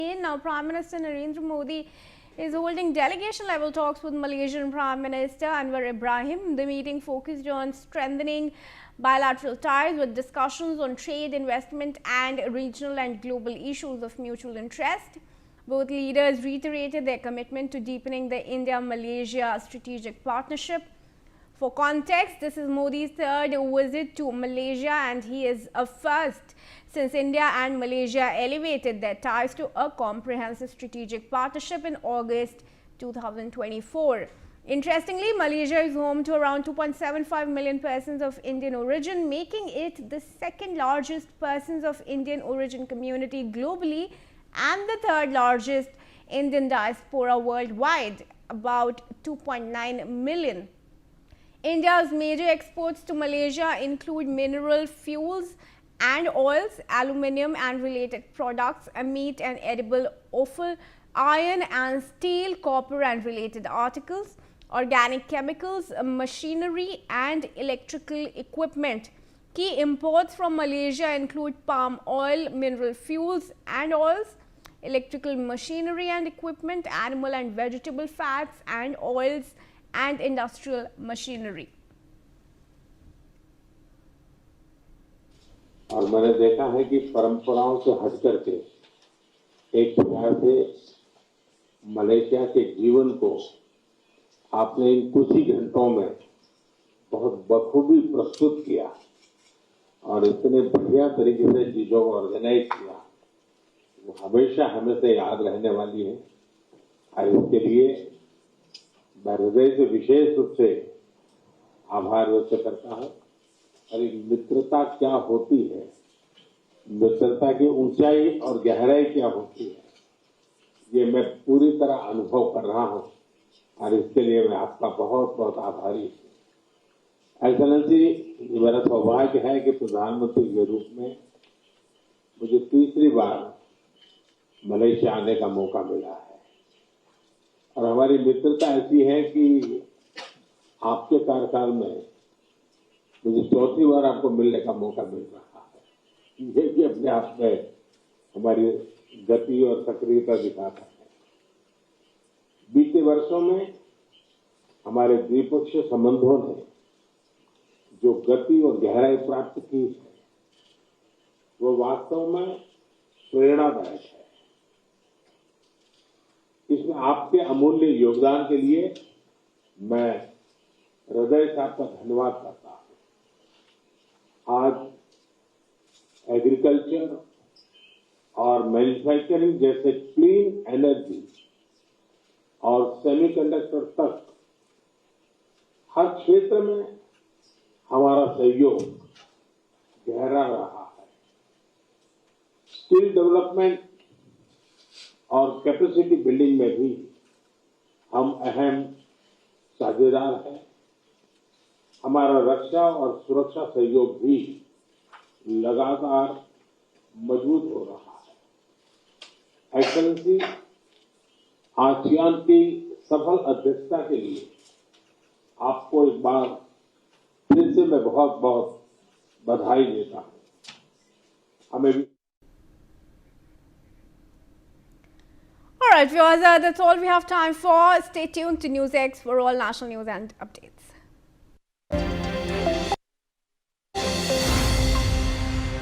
Now, Prime Minister Narendra Modi is holding delegation-level talks with Malaysian Prime Minister Anwar Ibrahim. The meeting focused on strengthening bilateral ties with discussions on trade, investment and regional and global issues of mutual interest. Both leaders reiterated their commitment to deepening the India-Malaysia strategic partnership. For context, this is Modi's third visit to Malaysia and he is a first since India and Malaysia elevated their ties to a comprehensive strategic partnership in August 2024. Interestingly, Malaysia is home to around 2.75 million persons of Indian origin, making it the second largest persons of Indian origin community globally and the third largest Indian diaspora worldwide, about 2.9 million. India's major exports to Malaysia include mineral fuels and oils, aluminium and related products, meat and edible offal, iron and steel, copper and related articles, organic chemicals, machinery and electrical equipment. Key imports from Malaysia include palm oil, mineral fuels and oils, electrical machinery and equipment, animal and vegetable fats and oils, and industrial machinery. और मैंने देखा है कि परंपराओं से हट करके एक प्रकार से मलेशिया के जीवन को आपने इन कुछ ही घंटों में बहुत बखूबी प्रस्तुत किया और इतने बढ़िया तरीके से चीजों को ऑर्गेनाइज किया, वो हमेशा हमें से याद रहने वाली है। और इसके लिए मैं हृदय से विशेष रूप से आभार व्यक्त करता हूँ। और एक मित्रता क्या होती है, मित्रता की ऊंचाई और गहराई क्या होती है, ये मैं पूरी तरह अनुभव कर रहा हूँ और इसके लिए मैं आपका बहुत बहुत आभारी हूँ। एक्सेलेंसी, मेरा सौभाग्य है कि प्रधानमंत्री के रूप में मुझे तीसरी बार मलेशिया आने का मौका मिला है और हमारी मित्रता ऐसी है कि आपके कार्यकाल में मुझे चौथी बार आपको मिलने का मौका मिल रहा है। ये भी अपने आप में हमारी गति और सक्रियता दिखाता है। बीते वर्षों में हमारे द्विपक्षीय संबंधों ने जो गति और गहराई प्राप्त की है, वो वास्तव में प्रेरणादायक है। इसमें आपके अमूल्य योगदान के लिए मैं हृदय से आपका धन्यवाद करता हूं। आज एग्रीकल्चर और मैन्युफैक्चरिंग जैसे क्लीन एनर्जी और सेमीकंडक्टर तक हर क्षेत्र में हमारा सहयोग गहरा रहा है। स्किल डेवलपमेंट और कैपेसिटी बिल्डिंग में भी हम अहम साझेदार हैं। हमारा रक्षा और सुरक्षा सहयोग भी लगातार मजबूत हो रहा है। एक्सेलेंसी, आसियान की सफल अध्यक्षता के लिए आपको एक बार फिर से मैं बहुत बहुत बधाई देता हूं। हमें भी Alright viewers, that's all we have time for. Stay tuned to NewsX for all national news and updates.